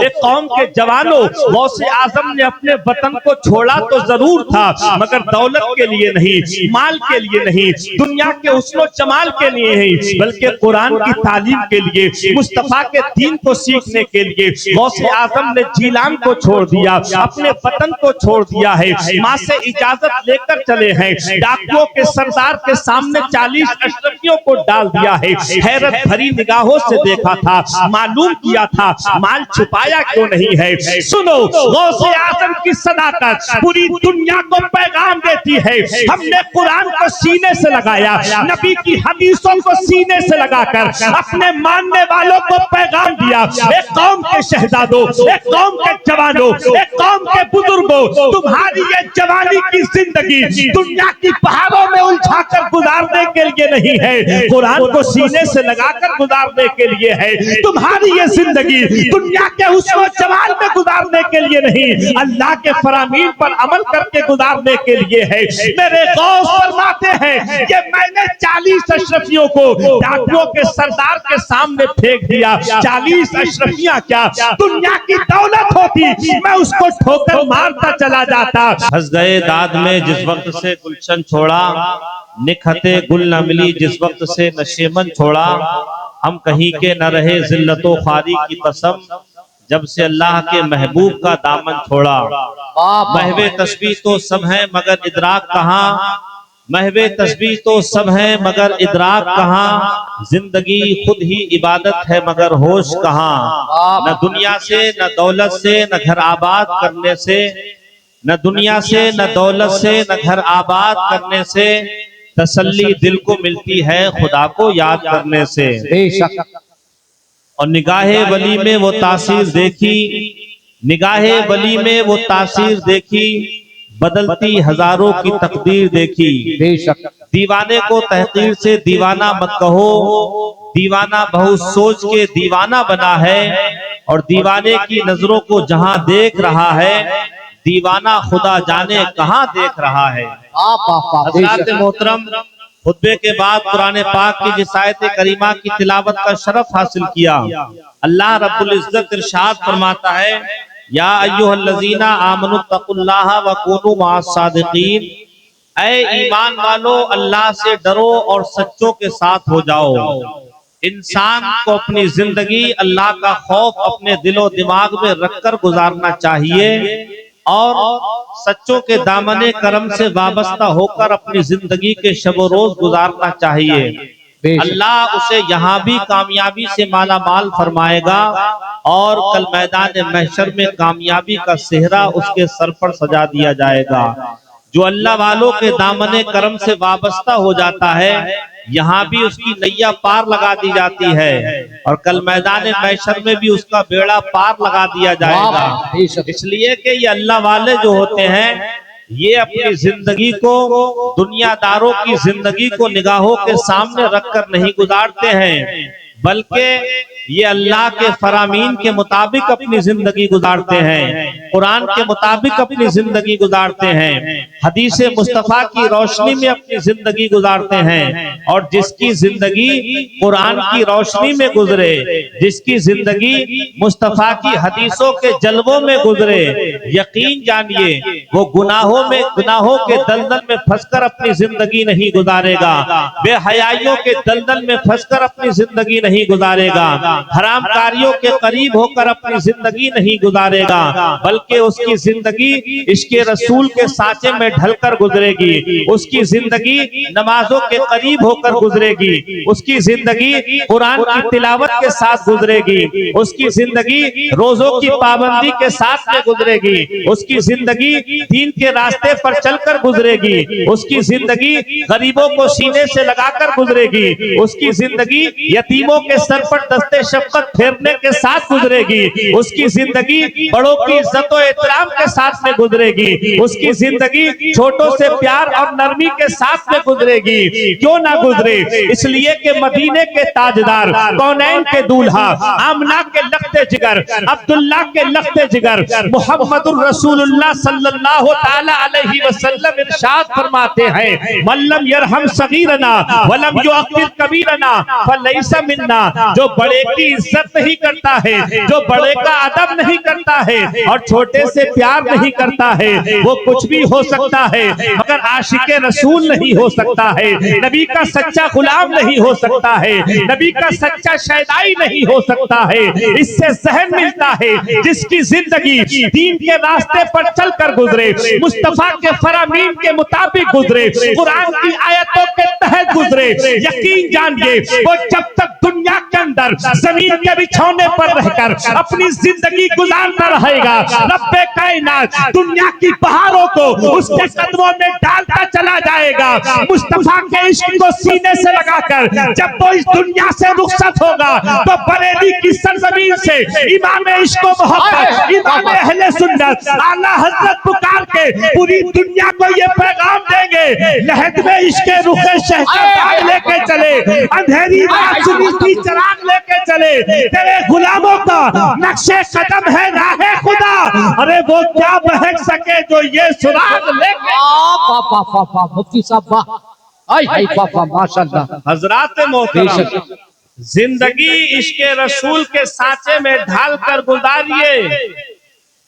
एक कौम के जवानों, गौसे आजम ने अपने वतन को छोड़ा तो जरूर था, मगर दौलत के लिए नहीं, माल के लिए नहीं, दुनिया के हुस्न जमाल के लिए नहीं, बल्कि कुरान की तालीम के लिए, मुस्तफा के दीन को सीखने के लिए गौसे आजम ने जीलान को छोड़ दिया, अपने वतन को छोड़ दिया है। माँ से इजाजत लेकर चले हैं, डाकुओं के सरदार के सामने 40 अशरफियों को डाल दिया है। हैरत भरी निगाहों से देखा था, मालूम किया था, माल छुपाया क्यों नहीं है। सुनो, गौसे आजम की सदाकत पूरी दुनिया को पैगाम देती है। हमने कुरान को सीने से लगाया, नबी की हदीसों को सीने से लगाकर अपने मानने वालों को पैगाम दिया। एक कौम के शहजादों, एक कौम के जवानों, एक कौम के बुजुर्गों, तुम्हारी ये जवानी की जिंदगी दुनिया की पहाड़ों में उलझाकर गुजारने के लिए नहीं है, कुरान को सीने से लगाकर गुजारने के लिए है। तुम्हारी ये जिंदगी दुनिया के हुस्न जमाल में गुजारने के लिए नहीं, अल्लाह के फरामीन पर अमल करके गुजारने के लिए है। मेरे गौस फरमाते हैं कि मैंने 40 अशरफियों को डाकुओं के सरदार के सामने फेंक दिया। 40 अशरफियां क्या, दुनिया की दौलत होती, मैं उसको ठोकर मारता चला जाता। हंस गए दाद में जिस वक्त से गुलशन छोड़ा, निखते गुल न मिली जिस वक्त से नशेमन छोड़ा। हम कहीं के न रहे जिल्लतो खारी की कसम, जब से अल्लाह के महबूब का दामन छोड़ा। महवे तस्बीह तो सब है मगर इदराक कहाँ, महवे तस्बीह तो सब है मगर इदराक कहाँ। जिंदगी खुद ही इबादत है मगर होश कहाँ। न दुनिया से न दौलत से न घर आबाद करने से, न दुनिया से न दौलत से न घर आबाद करने से, तसल्ली दिल को मिलती है खुदा को याद करने से। और निगाहे वली में वो तासीर देखी, निगाहे वली में वो तासीर देखी, बदलती हजारों की तकदीर देखी। दीवाने को तहकीर से दीवाना मत कहो, दीवाना बहुत सोच के दीवाना बना है। और दीवाने की नजरों को जहां देख रहा है, दीवाना खुदा जाने कहां देख रहा है। हज़रात मोहतरम, खुतबे के बाद कुरान पाक की जिस आयत करीमा की तिलावत का शरफ हासिल किया, अल्लाह रब्बुल इज्जत इरशाद फरमाता है, या अय्युहल्लज़ीना आमनुत्तकुल्लाह व कूनू मअस सादिकीन। ऐ ईमान वालो, अल्लाह से डरो और सच्चों के साथ हो जाओ। इंसान को अपनी जिंदगी अल्लाह का खौफ अपने दिलो दिमाग में रखकर गुजारना चाहिए और सच्चों के दामने करम से वाबस्ता होकर अपनी जिंदगी के शबो रोज गुजारना चाहिए। अल्लाह उसे यहाँ भी कामयाबी से माला माल फरमाएगा और कल मैदान महशर में कामयाबी का सेहरा उसके सर पर सजा दिया जाएगा। जो अल्लाह वालों के दामने करम से वाबस्ता हो जाता है, यहाँ भी उसकी नैया पार लगा दी जाती है और कल मैदान महशर में भी उसका बेड़ा पार लगा दिया जाएगा। इसलिए कि ये अल्लाह वाले जो होते हैं, ये अपनी जिंदगी को दुनियादारों की जिंदगी को निगाहों के सामने रखकर नहीं गुजारते हैं, बल्कि ये अल्लाह के फरामीन के मुताबिक अपनी जिंदगी गुजारते हैं, कुरान के मुताबिक अपनी जिंदगी गुजारते हैं, हदीस मुस्तफा की रोशनी में अपनी जिंदगी गुजारते हैं। और जिसकी जिंदगी कुरान की रोशनी में गुजरे, जिसकी जिंदगी मुस्तफा की हदीसों के जलवों में गुजरे, यकीन जानिए वो गुनाहों के दलदल में फंसकर अपनी जिंदगी नहीं गुजारेगा, बेहयाइयों के दलदल में फंसकर अपनी जिंदगी नहीं गुजारेगा, हरामकारियों के करीब होकर अपनी जिंदगी नहीं गुजारेगा, बल्कि उसकी जिंदगी इसके रसूल के साँचे में ढलकर गुजरेगी। उसकी जिंदगी नमाजों के करीब होकर गुजरेगी, उसकी जिंदगी कुरान की तिलावत के साथ गुजरेगी, उसकी जिंदगी रोजों की पाबंदी के साथ में गुजरेगी, उसकी जिंदगी दीन के रास्ते पर चलकर गुजरेगी, उसकी जिंदगी गरीबों को सीने से लगाकर गुजरेगी, उसकी जिंदगी यतीमों के सर पर दस्ते शफकत फेरने के साथ गुजरेगी, उसकी जिंदगी बड़ों की इज्जत इज्जत और एहतराम के साथ में गुजरेगी, उसकी जिंदगी छोटों से प्यार और नरमी के साथ में गुजरेगी। क्यों ना गुजरे? इसलिए कि मदीने के ताजदार, कौनैन के दूल्हा, आमना के लख्ते जिगर, अब्दुल्ला के लख्ते जिगर मुहम्मदुर रसूलुल्लाह सल्लल्लाहु ताला अलैहि वसल्लम इरशाद फरमाते हैं, मल्लम यरहम सगीरना वलम युअक्किर कबीरना फलैसा मिन्ना। जो बड़े की इज्जत नहीं करता है, जो बड़े का अदब नहीं करता है और छोटे से प्यार नहीं करता है, वो कुछ भी हो सकता है मगर आशिके रसूल नहीं हो सकता है, नबी का सच्चा गुलाम नहीं हो सकता है, नबी का सच्चा शहदाई नहीं हो सकता है। इससे जहन मिलता है जिसकी जिंदगी दीन के रास्ते पर चलकर गुजरे, मुस्तफा के फरामीन के मुताबिक गुजरे, कुरान की आयतों के तहत गुजरे, यकीन जानिए वो जब तक दुनिया के अंदर जमीन के बिछौने पर रहकर अपनी जिंदगी गुजारता रहेगा, रब्बे कायनात दुनिया की बहारों को उसके कदमों में डालता चला जाएगा। मुस्तफा के इश्क को सीने से लगाकर जब वो इस दुनिया से रुखसत होगा तो बरेली की सरजमीन से इमाम इश्क व मोहब्बत, इमाम अहले सुन्नत आला हजरत पुकार के पूरी दुनिया को ये पैगाम देंगे, लहद में इश्क रुखे शहजाद लेके चले, अंधेरी रात सुनी चराग लेके चले, तेरे गुलामों का नक्शे कदम है राहे खुदा, अरे वो क्या बहक सके जो ये सुराग लेके। मुफ्ती साहब वाह, माशाअल्लाह। हजरात मोहतरम, जिंदगी इश्क रसूल के सांचे में ढालकर गुजारिए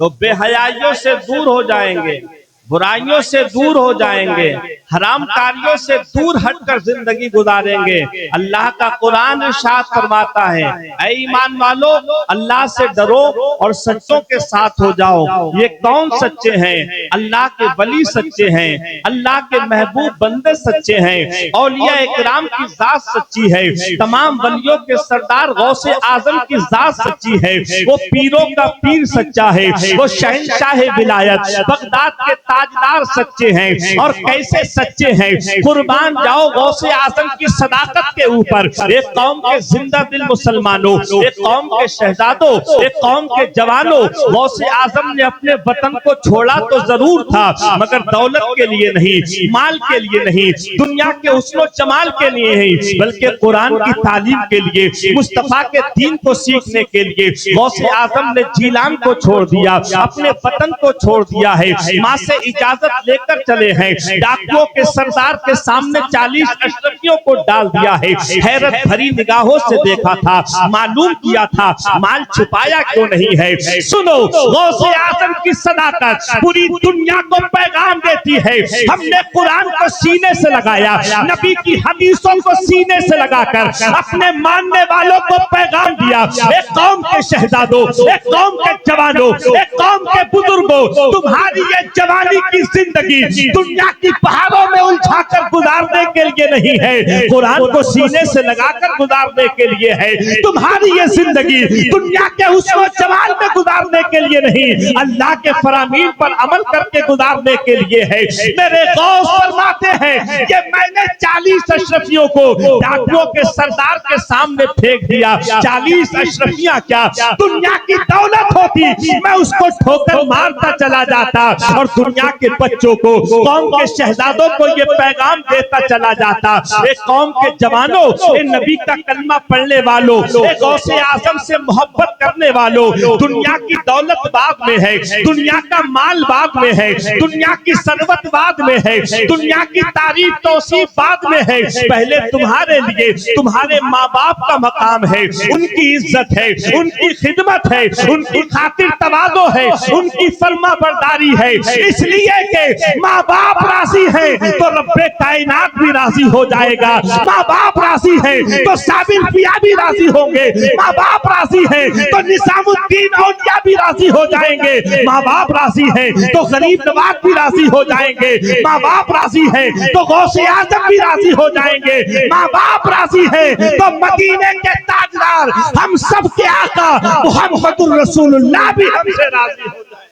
तो बेहयाइयों से दूर हो जाएंगे, बुराइयों से दूर हो जाएंगे, हराम कारियों से दूर हटकर जिंदगी गुजारेंगे। अल्लाह का कुरान इरशाद फरमाता है, ऐ ईमान वालो अल्लाह से डरो और सच्चों के साथ हो जाओ। ये कौन सच्चे हैं? अल्लाह के वली सच्चे हैं, अल्लाह के महबूब बंदे सच्चे हैं, औलिया इकराम की जात सच्ची है, तमाम वलियों के सरदार गौसे आजम की जात सच्ची है, वो पीरों का पीर सच्चा है, वो शहंशाह विलायत बगदाद के ताजदार सच्चे हैं। और कैसे सच्चे हैं? कुर्बान जाओ गौसे आजम की सदाकत के ऊपर। एक कौम के जिंदा दिल मुसलमानों, एक कौम के शहजादों, एक कौम के जवानों, गौसे आजम ने अपने वतन को छोड़ा तो जरूर था मगर दौलत के लिए नहीं, माल के लिए नहीं, दुनिया के हुस्न जमाल के लिए नहीं, बल्कि कुरान की तालीम के लिए, मुस्तफा के दीन को सीखने के लिए गौसे आजम ने जीलान को छोड़ दिया, अपने वतन को छोड़ दिया है, माँ से इजाजत लेकर चले हैं, डाकुओं के सरदार के सामने 40 अशरफियों को डाल दिया है, हैरत भरी निगाहों से देखा था, मालूम किया था, माल छुपाया क्यों नहीं है। सुनो, गौसे आजम की सदाकत पूरी दुनिया को पैगाम देती है। हमने कुरान को सीने से लगाया, नबी की हदीसों को सीने से लगाकर अपने मानने वालों को पैगाम दिया। एक कौम के शहजादों, एक कौम के जवानों, एक कौम के बुजुर्गों, तुम्हारी ये जवानी की जिंदगी दुनिया की पहाड़ों में उलझाकर गुजारने के लिए नहीं है, कुरान को सीने से लगाकर गुजारने के लिए है। तुम्हारी ये जिंदगी दुनिया के हुस्न जमाल में गुजारने के लिए नहीं, अल्लाह के फरामीन पर अमल करके गुजारने के लिए है। मेरे गौस फरमाते हैं कि मैंने 40 अशरफियों को डाकुओं के सरदार के सामने फेंक दिया। 40 अशरफियां क्या, दुनिया की दौलत होती मैं उसको ठोकर मारता चला जाता और दुनिया के बच्चों को, कौम के शहजादों को ये पैगाम देता चला जाता। एक कौम के जवानों, एक नबी का कलमा पढ़ने वालों, एक गौसे आजम से मोहब्बत करने वालों, दुनिया की दौलत बाद में है, दुनिया का माल बाद में है, दुनिया की सरवत बाद में है, दुनिया की तारीफ तौसीफ बाद में है। पहले तुम्हारे लिए तुम्हारे माँ बाप का मकाम है, उनकी इज्जत है, उनकी खिदमत है, उनकी खातिर तवाज़ो है, उनकी फर्मा बरदारी है। इसलिए कि माँ बाप राजी है तो रब्बे कायनात भी राजी हो जाएगा, माँ बाप राजी है तो साबिर पिया भी राजी होंगे, माँ बाप राजी है तो निजामुद्दीन औलिया भी राजी हो जाएंगे, माँ बाप राजी है तो गरीब नवाज भी राजी हो जाएंगे, माँ बाप राजी है तो गौसे आजम भी राजी हो जाएंगे, माँ बाप राजी है तो मदीने के ताजदार हम सब के आका मुहम्मदुर रसूलुल्लाह भी हमसे राजी हो जाएंगे।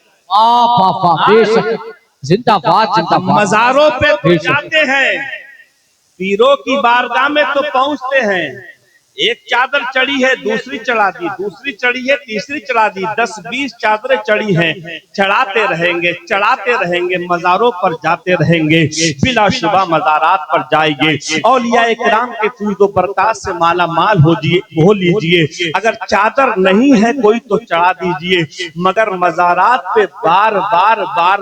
बेशक, जिंदाबाद जिंदाबाद। मज़ारों पे तो जाते हैं, पीरों की बारगाह में तो पहुंचते हैं, एक चादर चढ़ी है, दूसरी चढ़ा दी, दूसरी चढ़ी है, तीसरी चढ़ा दी, 10-20 चादरें चढ़ी हैं, चढ़ाते रहेंगे, मज़ारों पर जाते रहेंगे, बिलाशुबा मज़ारात पर जाएंगे। औलिया इकराम के फैज़ व बरक़ात से माला माल हो लीजिए। अगर चादर नहीं है कोई तो चढ़ा दीजिए, मगर मज़ारात पे बार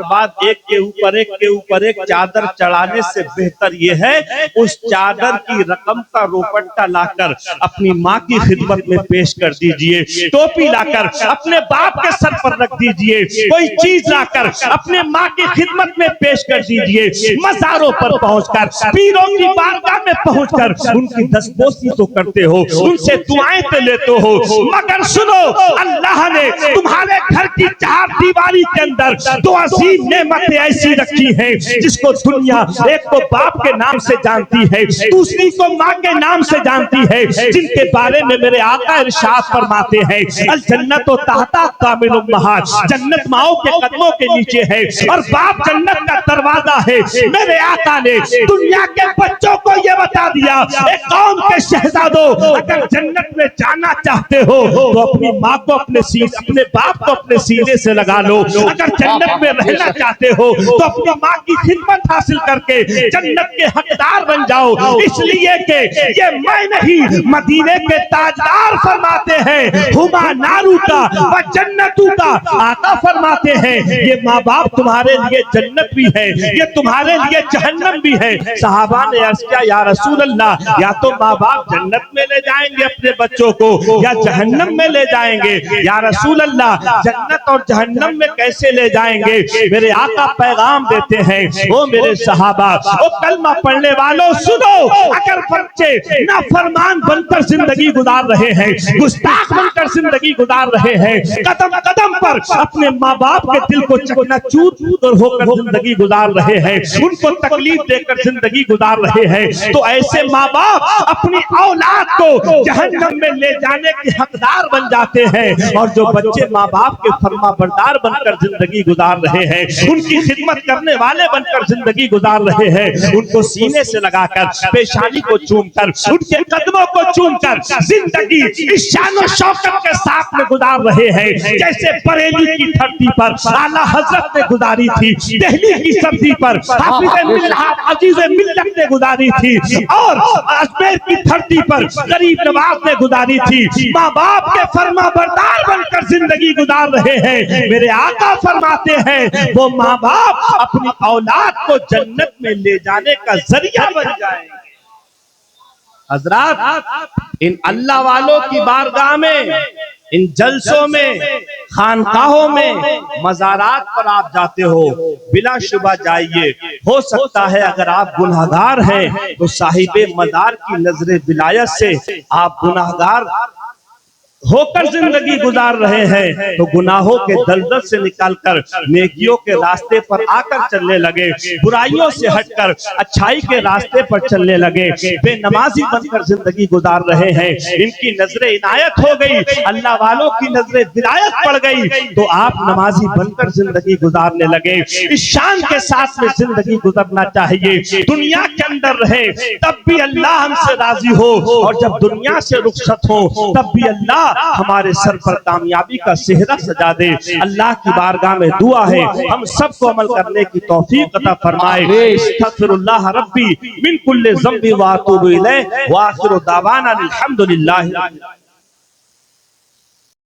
बार एक के ऊपर एक चादर चढ़ाने से बेहतर यह है उस चादर की रकम का रोपट्टा लाकर अपनी माँ की खिदमत में पेश कर दीजिए, टोपी लाकर अपने बाप के सर पर रख दीजिए, कोई चीज लाकर अपने माँ की खिदमत में पेश कर दीजिए। मज़ारों पर पहुंचकर, पीरों की बारगाह में पहुंचकर उनकी दस्तबोसी तो करते हो, उनसे दुआएं तो लेते हो, मगर सुनो, अल्लाह ने तुम्हारे घर की चार दीवारी के अंदर दो अजीम नेमतें ऐसी रखी हैं जिसको दुनिया एक तो बाप के नाम से जानती है, दूसरी को माँ के नाम से जानती है, जिनके बारे में मेरे आका इरशाद फरमाते हैं, अल जन्नत तहता कामिल उम्महात, जन्नत माओ के कदमों के नीचे है और बाप जन्नत का दरवाजा है। मेरे आका ने दुनिया के बच्चों को ये बता दिया, एक कौम के शहजादों, अगर जन्नत में जाना चाहते हो तो अपनी माँ को अपने बाप को अपने सीने से लगा लो, अगर जन्नत में रहना चाहते हो तो अपनी माँ की खिदमत हासिल करके जन्नत के हकदार बन जाओ। इसलिए कि ये मैं नहीं, मदीने के ताजदार फरमाते हैं, हुमा नारू का व जन्नतू का, आका फरमाते हैं ये माँ बाप तुम्हारे लिए जन्नत भी है, ये तुम्हारे लिए जहन्नम भी है। सहाबा ने अर्ज किया, या रसूल अल्लाह, या तो माँ बाप जन्नत में ले जाएंगे अपने बच्चों को या जहन्नम में ले जाएंगे। या रसूल अल्लाह, जन्नत और जहन्नम में कैसे ले जाएंगे? मेरे आका पैगाम देते हैं, ओ मेरे सहाबा, ओ कलमा पढ़ने वालों सुनो, अगर बच्चे नाफरमान बनकर जिंदगी गुजार रहे हैं, गुस्ताख बनकर जिंदगी गुजार रहे हैं, कदम कदम पर अपने माँ बाप के दिल को चकनाचूर होकर जिंदगी गुजार रहे हैं, उनको तकलीफ देकर जिंदगी गुजार रहे हैं, तो ऐसे माँ बाप अपनी औलाद को जहन्नम में ले जाने के हकदार बन जाते हैं। और जो बच्चे माँ बाप के फरमाबरदार बनकर जिंदगी गुजार रहे हैं, उनकी खिदमत करने वाले बनकर जिंदगी गुजार रहे हैं, उनको सीने से लगाकर, पेशानी को चूमकर, उनके कदमों को चूमकर जिंदगी इस शान और शौकत के साथ में गुजार रहे हैं, जैसे बरेली की धरती पर आला हजरत ने गुजारी थी, दिल्ली की सर्दी पर अजीज मिल्लत ने गुजारी थी, और अजमेर की धरती पर गरीब नवाज ने गुजारी थी। माँ बाप के फरमाबरदार बनकर जिंदगी गुजार रहे हैं। मेरे आका फरमाते हैं वो माँ बाप अपनी औलाद को जन्नत में ले जाने का जरिया बन जाएंगे। हजरात, इन अल्लाह वालों की बारगाह में, इन जलसों में, खानकाहों में, मज़ारात पर आप जाते हो, बिलाशुबा जाइए। हो सकता है अगर आप गुनाहगार हैं तो साहिबे मज़ार की नजरे विलायत से आप गुनाहगार होकर जिंदगी गुजार रहे हैं, तो गुनाहों के दलदल से निकलकर नेकियों के रास्ते पर आकर चलने लगे, बुराइयों से हटकर अच्छाई के रास्ते पर चलने लगे, बेनमाजी बनकर जिंदगी गुजार रहे हैं। इनकी नजरें इनायत हो गई, अल्लाह वालों की नजरें विलायत पड़ गई, तो आप नमाजी बनकर जिंदगी गुजारने लगे। इस शान के साथ में जिंदगी गुजरना चाहिए। दुनिया के अंदर रहे तब भी अल्लाह हमसे राजी हो, और जब दुनिया से रुखसत हो तब भी अल्लाह हमारे सर पर कामयाबी का सेहरा सजा दे। अल्लाह की बारगाह में दुआ है हम सबको अमल करने की तौफीक अता फरमाए। अस्तगफिरुल्लाह रब्बी मिन कुल्li ज़ंबि व अतूबु इलैह व आखिरु दावाना अल्हम्दुलिल्लाह।